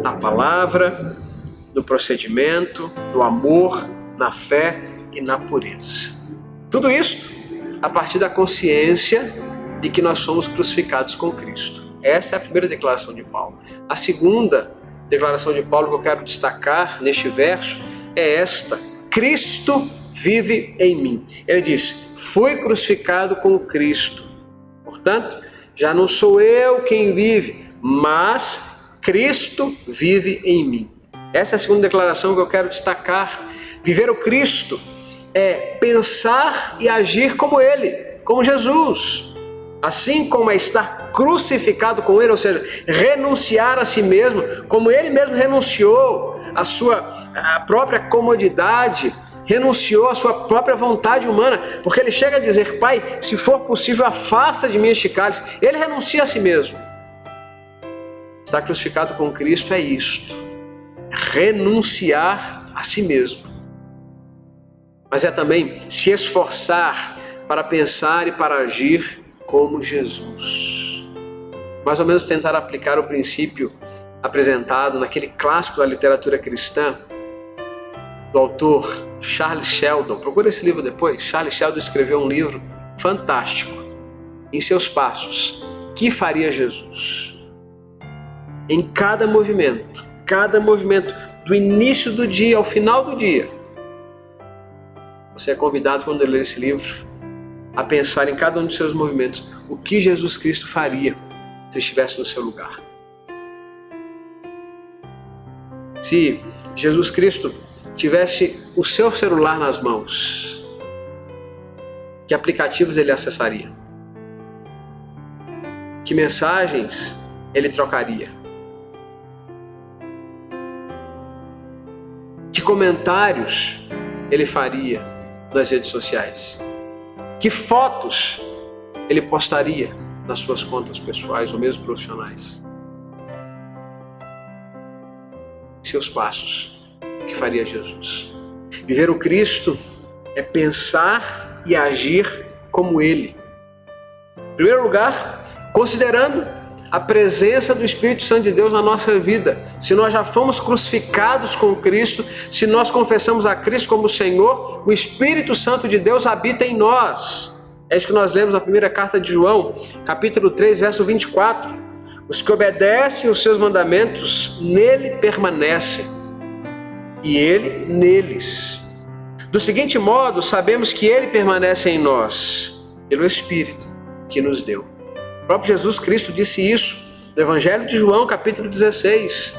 na palavra, no procedimento, no amor, na fé e na pureza. Tudo isto a partir da consciência de que nós somos crucificados com Cristo. Esta é a primeira declaração de Paulo. A segunda declaração de Paulo que eu quero destacar neste verso é esta: Cristo vive em mim. Ele diz, fui crucificado com Cristo. Portanto, já não sou eu quem vive, mas Cristo vive em mim. Essa é a segunda declaração que eu quero destacar. Viver o Cristo é pensar e agir como Ele, como Jesus. Assim como é estar crucificado com Ele, ou seja, renunciar a si mesmo, como Ele mesmo renunciou à sua própria comodidade, renunciou à sua própria vontade humana, porque Ele chega a dizer, Pai, se for possível, afasta de mim este cálice. Ele renuncia a si mesmo. Estar crucificado com Cristo é isto, renunciar a si mesmo. Mas é também se esforçar para pensar e para agir como Jesus. Mais ou menos tentar aplicar o princípio apresentado naquele clássico da literatura cristã, do autor Charles Sheldon. Procura esse livro depois. Charles Sheldon escreveu um livro fantástico, Em Seus Passos. Que faria Jesus? Em cada movimento, do início do dia ao final do dia, você é convidado, quando ler esse livro, a pensar em cada um dos seus movimentos, o que Jesus Cristo faria se estivesse no seu lugar. Se Jesus Cristo tivesse o seu celular nas mãos, que aplicativos ele acessaria? Que mensagens ele trocaria? Que comentários ele faria nas redes sociais? Que fotos ele postaria nas suas contas pessoais ou mesmo profissionais? Seus passos, o que faria Jesus? Viver o Cristo é pensar e agir como Ele. Em primeiro lugar, considerando a presença do Espírito Santo de Deus na nossa vida. Se nós já fomos crucificados com Cristo, se nós confessamos a Cristo como Senhor, o Espírito Santo de Deus habita em nós. É isso que nós lemos na primeira carta de João, capítulo 3, verso 24. Os que obedecem os seus mandamentos, nele permanecem, e ele neles. Do seguinte modo, sabemos que ele permanece em nós, pelo Espírito que nos deu. O próprio Jesus Cristo disse isso no Evangelho de João, capítulo 16.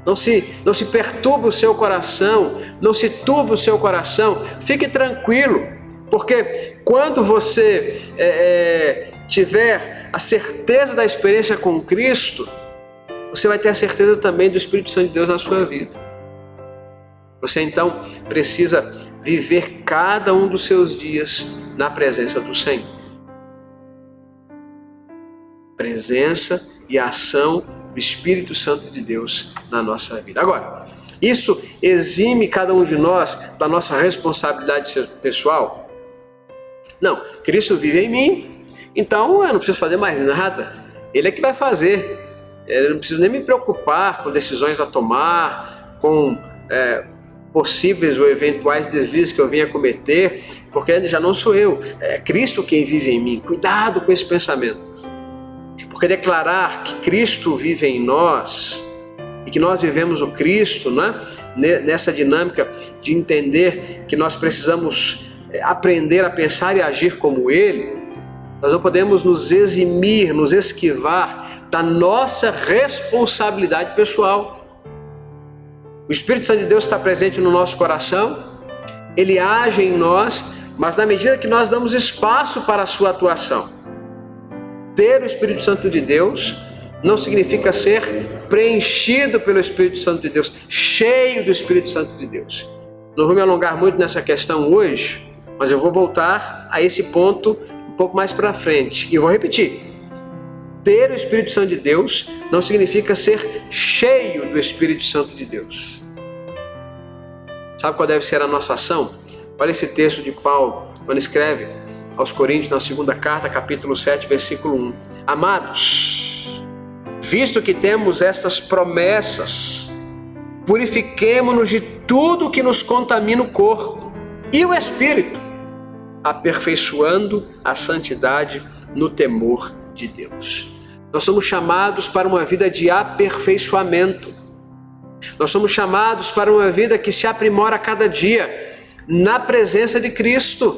Não se perturbe o seu coração, não se turbe o seu coração, fique tranquilo, porque quando você tiver a certeza da experiência com Cristo, você vai ter a certeza também do Espírito Santo de Deus na sua vida. Você então precisa viver cada um dos seus dias na presença do Senhor. Presença e ação do Espírito Santo de Deus na nossa vida. Agora, isso exime cada um de nós da nossa responsabilidade pessoal? Não, Cristo vive em mim, então eu não preciso fazer mais nada. Ele é que vai fazer. Eu não preciso nem me preocupar com decisões a tomar, com possíveis ou eventuais deslizes que eu venha cometer, porque já não sou eu, é Cristo quem vive em mim. Cuidado com esse pensamento. Porque declarar que Cristo vive em nós e que nós vivemos o Cristo, né? Nessa dinâmica de entender que nós precisamos aprender a pensar e agir como Ele, nós não podemos nos eximir, nos esquivar da nossa responsabilidade pessoal. O Espírito Santo de Deus está presente no nosso coração, Ele age em nós, mas na medida que nós damos espaço para a sua atuação. Ter o Espírito Santo de Deus não significa ser preenchido pelo Espírito Santo de Deus, cheio do Espírito Santo de Deus. Não vou me alongar muito nessa questão hoje, mas eu vou voltar a esse ponto um pouco mais para frente. E vou repetir. Ter o Espírito Santo de Deus não significa ser cheio do Espírito Santo de Deus. Sabe qual deve ser a nossa ação? Olha esse texto de Paulo, quando escreve aos Coríntios, na segunda carta, capítulo 7, versículo 1. Amados, visto que temos estas promessas, purifiquemo-nos de tudo que nos contamina o corpo e o espírito, aperfeiçoando a santidade no temor de Deus. Nós somos chamados para uma vida de aperfeiçoamento. Nós somos chamados para uma vida que se aprimora a cada dia na presença de Cristo.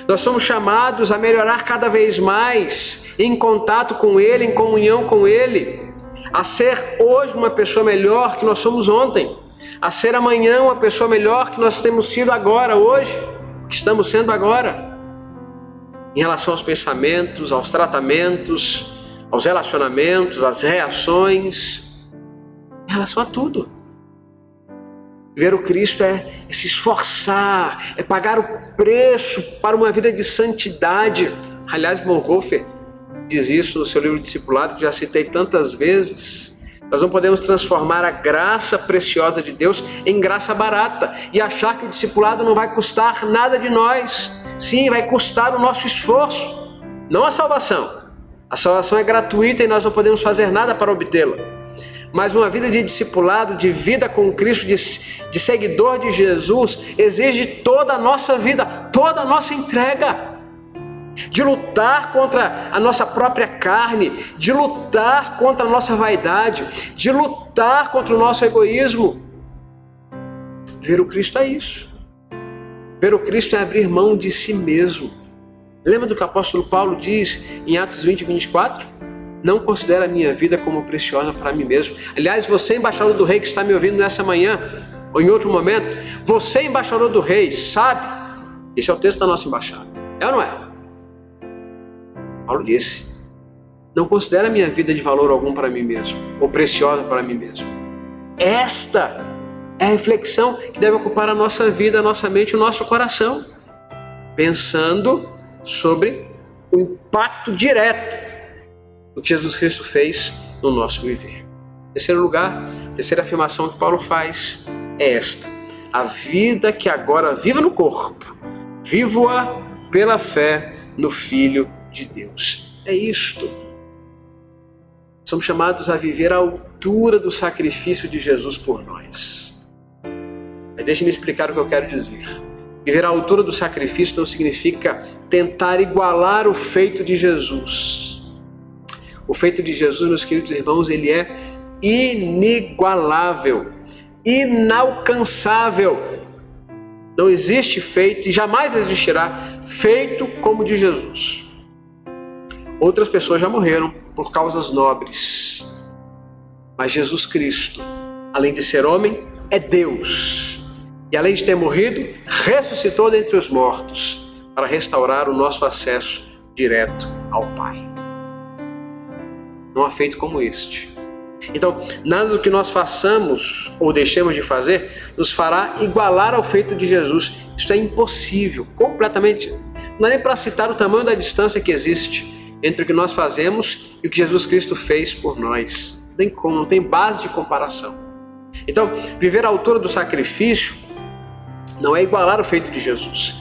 Nós somos chamados a melhorar cada vez mais em contato com Ele, em comunhão com Ele, a ser hoje uma pessoa melhor que nós somos ontem, a ser amanhã uma pessoa melhor que nós temos sido agora, hoje, que estamos sendo agora, em relação aos pensamentos, aos tratamentos, aos relacionamentos, às reações, em relação a tudo. Ver o Cristo é se esforçar, é pagar o preço para uma vida de santidade. Aliás, Bonhoeffer diz isso no seu livro Discipulado, que já citei tantas vezes. Nós não podemos transformar a graça preciosa de Deus em graça barata e achar que o discipulado não vai custar nada de nós. Sim, vai custar o nosso esforço, não a salvação. A salvação é gratuita e nós não podemos fazer nada para obtê-la. Mas uma vida de discipulado, de vida com Cristo, de seguidor de Jesus, exige toda a nossa vida, toda a nossa entrega. De lutar contra a nossa própria carne, de lutar contra a nossa vaidade, de lutar contra o nosso egoísmo. Ver o Cristo é isso. Ver o Cristo é abrir mão de si mesmo. Lembra do que o apóstolo Paulo diz em Atos 20, 24? Não considero a minha vida como preciosa para mim mesmo. Aliás, você, embaixador do rei que está me ouvindo nessa manhã, ou em outro momento, você, embaixador do rei, sabe? Esse é o texto da nossa embaixada. É ou não é? Paulo disse, não considero a minha vida de valor algum para mim mesmo, ou preciosa para mim mesmo. Esta é a reflexão que deve ocupar a nossa vida, a nossa mente e o nosso coração, pensando sobre o impacto direto do que Jesus Cristo fez no nosso viver. Terceiro lugar, terceira afirmação que Paulo faz é esta: a vida que agora vivo no corpo, vivo-a pela fé no Filho de Deus. É isto. Somos chamados a viver à altura do sacrifício de Jesus por nós. Mas deixe-me explicar o que eu quero dizer. Viver à altura do sacrifício não significa tentar igualar o feito de Jesus. O feito de Jesus, meus queridos irmãos, ele é inigualável, inalcançável. Não existe feito e jamais existirá feito como o de Jesus. Outras pessoas já morreram por causas nobres. Mas Jesus Cristo, além de ser homem, é Deus. E além de ter morrido, ressuscitou dentre os mortos para restaurar o nosso acesso direto ao Pai. Não há feito como este. Então, nada do que nós façamos ou deixemos de fazer nos fará igualar ao feito de Jesus. Isso é impossível, completamente. Não é nem para citar o tamanho da distância que existe entre o que nós fazemos e o que Jesus Cristo fez por nós. Não tem como, não tem base de comparação. Então, viver à altura do sacrifício não é igualar o feito de Jesus.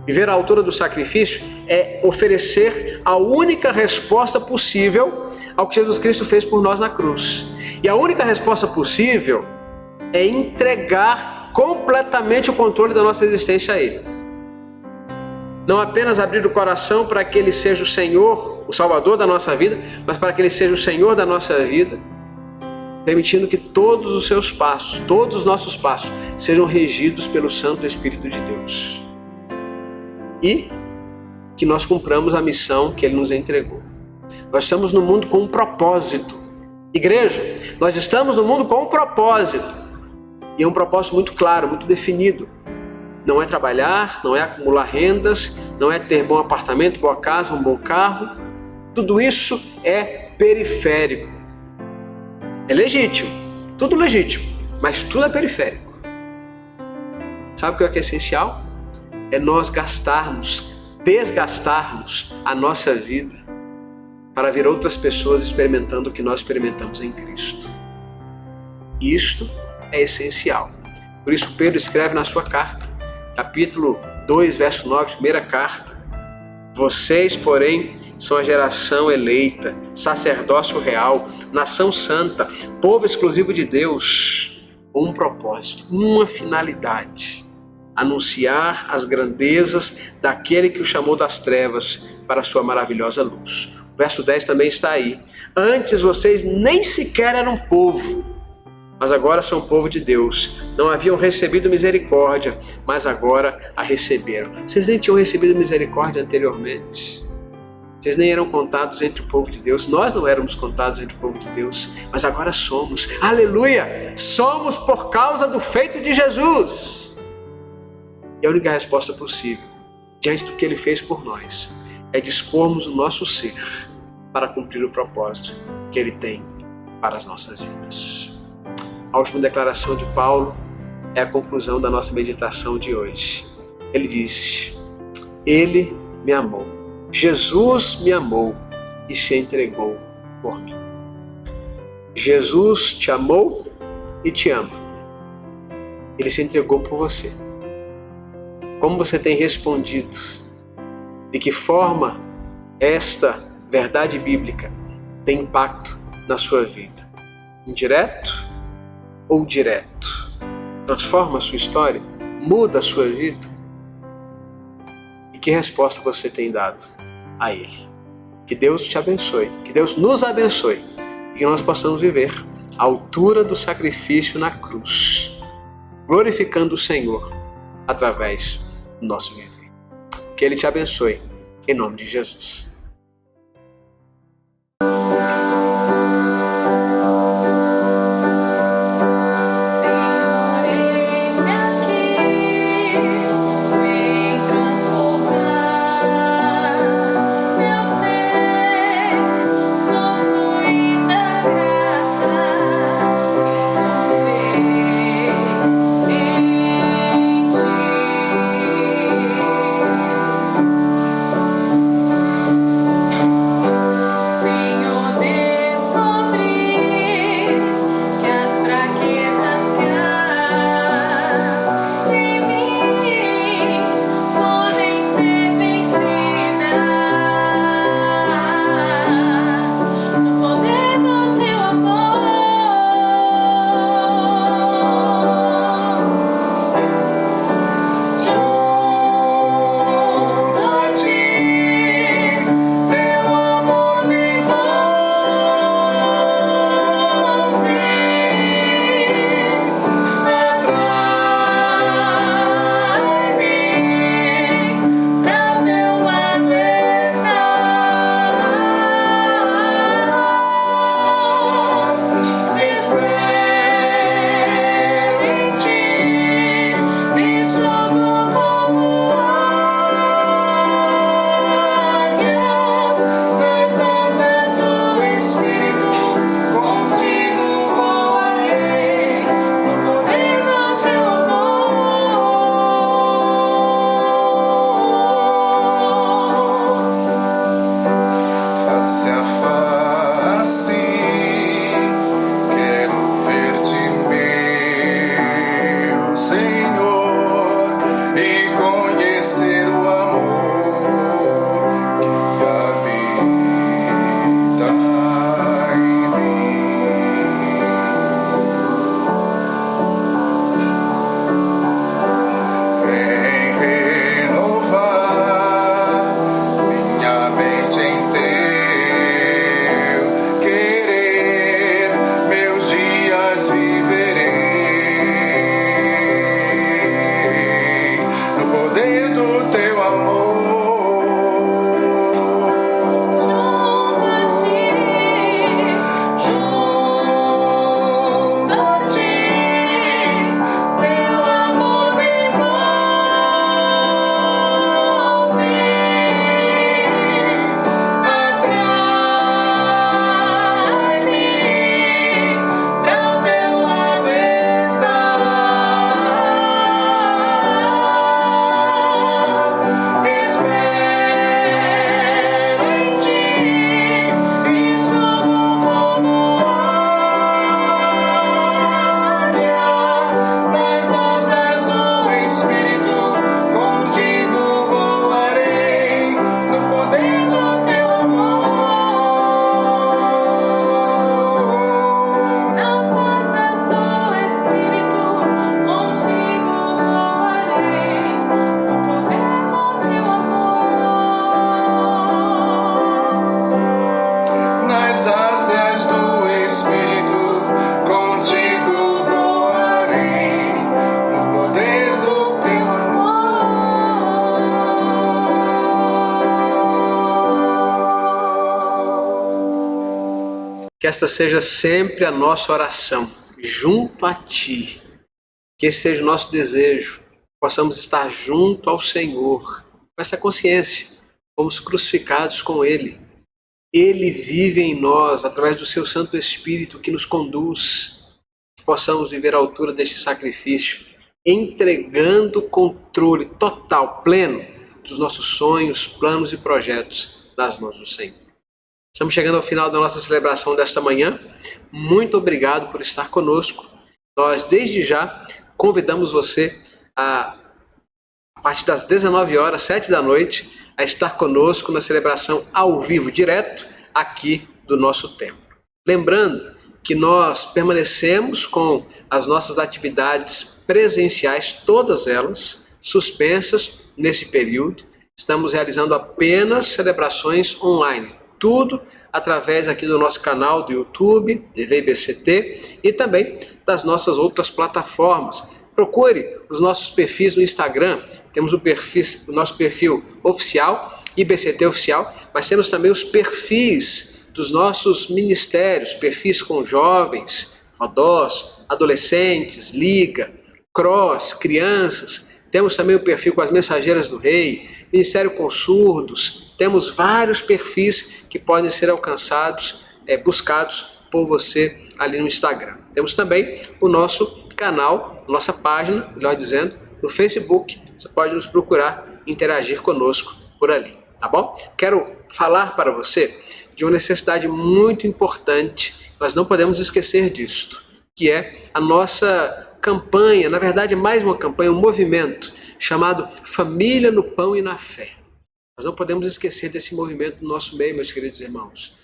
Viver à altura do sacrifício é oferecer a única resposta possível ao que Jesus Cristo fez por nós na cruz. E a única resposta possível é entregar completamente o controle da nossa existência a Ele. Não apenas abrir o coração para que Ele seja o Senhor, o Salvador da nossa vida, mas para que Ele seja o Senhor da nossa vida. permitindo que todos os seus passos, todos os nossos passos, sejam regidos pelo Santo Espírito de Deus. E que nós cumpramos a missão que Ele nos entregou. Nós estamos no mundo com um propósito. Igreja, nós estamos no mundo com um propósito. E é um propósito muito claro, muito definido. Não é trabalhar, não é acumular rendas, não é ter bom apartamento, boa casa, um bom carro. Tudo isso é periférico. É legítimo, tudo legítimo, mas tudo é periférico. Sabe o que é essencial? É nós desgastarmos a nossa vida para ver outras pessoas experimentando o que nós experimentamos em Cristo. Isto é essencial. Por isso Pedro escreve na sua carta, capítulo 2, verso 9, primeira carta: vocês, porém, são a geração eleita, sacerdócio real, nação santa, povo exclusivo de Deus, com um propósito, uma finalidade: anunciar as grandezas daquele que o chamou das trevas para a sua maravilhosa luz. O verso 10 também está aí. Antes vocês nem sequer eram povo, mas agora são povo de Deus. Não haviam recebido misericórdia, mas agora a receberam. Vocês nem tinham recebido misericórdia anteriormente. Vocês nem eram contados entre o povo de Deus. Nós não éramos contados entre o povo de Deus, mas agora somos. Aleluia! Somos por causa do feito de Jesus. E a única resposta possível, diante do que Ele fez por nós, é dispormos o nosso ser para cumprir o propósito que Ele tem para as nossas vidas. A última declaração de Paulo é a conclusão da nossa meditação de hoje. Ele disse: Ele me amou, Jesus me amou e se entregou por mim. Jesus te amou e te ama. Ele se entregou por você. Como você tem respondido? De que forma esta verdade bíblica tem impacto na sua vida? Indireto ou direto? Transforma a sua história? Muda a sua vida? E que resposta você tem dado a Ele? Que Deus te abençoe, que Deus nos abençoe e que nós possamos viver à altura do sacrifício na cruz, glorificando o Senhor através do nosso viver. Que Ele te abençoe, em nome de Jesus. Que esta seja sempre a nossa oração, junto a Ti. Que esse seja o nosso desejo, possamos estar junto ao Senhor, com essa consciência, fomos crucificados com Ele. Ele vive em nós, através do Seu Santo Espírito que nos conduz, que possamos viver à altura deste sacrifício, entregando o controle total, pleno, dos nossos sonhos, planos e projetos nas mãos do Senhor. Estamos chegando ao final da nossa celebração desta manhã. Muito obrigado por estar conosco. Nós, desde já, convidamos você a partir das 19 horas, 7 da noite, a estar conosco na celebração ao vivo, direto aqui do nosso templo. Lembrando que nós permanecemos com as nossas atividades presenciais, todas elas suspensas nesse período. Estamos realizando apenas celebrações online. Tudo através aqui do nosso canal do YouTube, TV IBCT, e também das nossas outras plataformas. Procure os nossos perfis no Instagram, temos o nosso perfil oficial, IBCT Oficial, mas temos também os perfis dos nossos ministérios, perfis com jovens, rodós, adolescentes, liga, cross, crianças. Temos também o perfil com as mensageiras do rei, Ministério com surdos. Temos vários perfis que podem ser alcançados, buscados por você ali no Instagram. Temos também o nosso canal, nossa página, melhor dizendo, no Facebook. Você pode nos procurar, interagir conosco por ali, tá bom? Quero falar para você de uma necessidade muito importante, nós não podemos esquecer disto, que é a nossa campanha, na verdade mais uma campanha, um movimento chamado Família no Pão e na Fé. Nós não podemos esquecer desse movimento no nosso meio, meus queridos irmãos.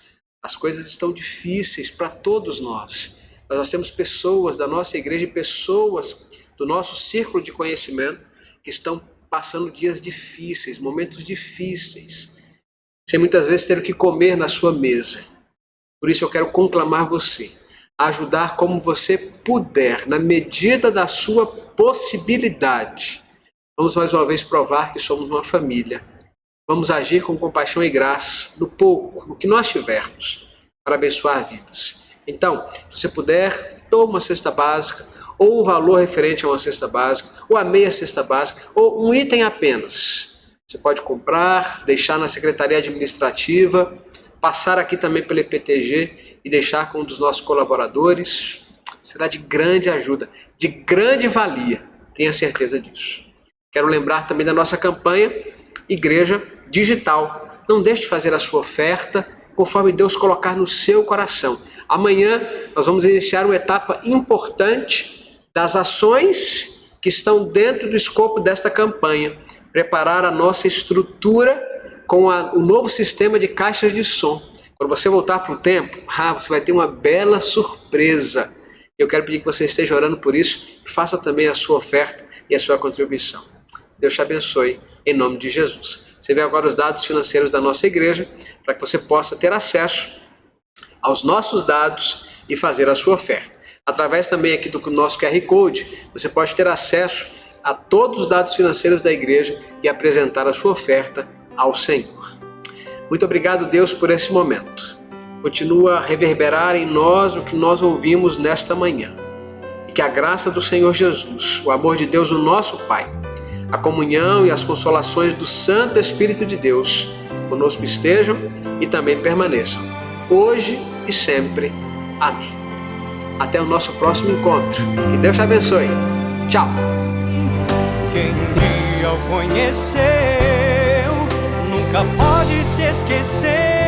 As coisas estão difíceis para todos nós. Nós temos pessoas da nossa igreja e pessoas do nosso círculo de conhecimento que estão passando dias difíceis, momentos difíceis, sem muitas vezes ter o que comer na sua mesa. Por isso eu quero conclamar você a ajudar como você puder, na medida da sua possibilidade. Vamos mais uma vez provar que somos uma família. Vamos agir com compaixão e graça, no pouco, no que nós tivermos, para abençoar vidas. Então, se você puder, toma uma cesta básica, ou um valor referente a uma cesta básica, ou a meia cesta básica, ou um item apenas. Você pode comprar, deixar na Secretaria Administrativa, passar aqui também pelo EPTG e deixar com um dos nossos colaboradores. Será de grande ajuda, de grande valia, tenha certeza disso. Quero lembrar também da nossa campanha Igreja Digital. Não deixe de fazer a sua oferta conforme Deus colocar no seu coração. Amanhã nós vamos iniciar uma etapa importante das ações que estão dentro do escopo desta campanha. Preparar a nossa estrutura com o novo sistema de caixas de som. Quando você voltar para o templo, você vai ter uma bela surpresa. Eu quero pedir que você esteja orando por isso e faça também a sua oferta e a sua contribuição. Deus te abençoe, em nome de Jesus. Você vê agora os dados financeiros da nossa igreja, para que você possa ter acesso aos nossos dados e fazer a sua oferta. Através também aqui do nosso QR Code, você pode ter acesso a todos os dados financeiros da igreja e apresentar a sua oferta ao Senhor. Muito obrigado, Deus, por esse momento. Continua a reverberar em nós o que nós ouvimos nesta manhã. E que a graça do Senhor Jesus, o amor de Deus, o nosso Pai, a comunhão e as consolações do Santo Espírito de Deus conosco estejam e também permaneçam, hoje e sempre. Amém. Até o nosso próximo encontro. Que Deus te abençoe. Tchau. Quem um dia o conheceu nunca pode se esquecer.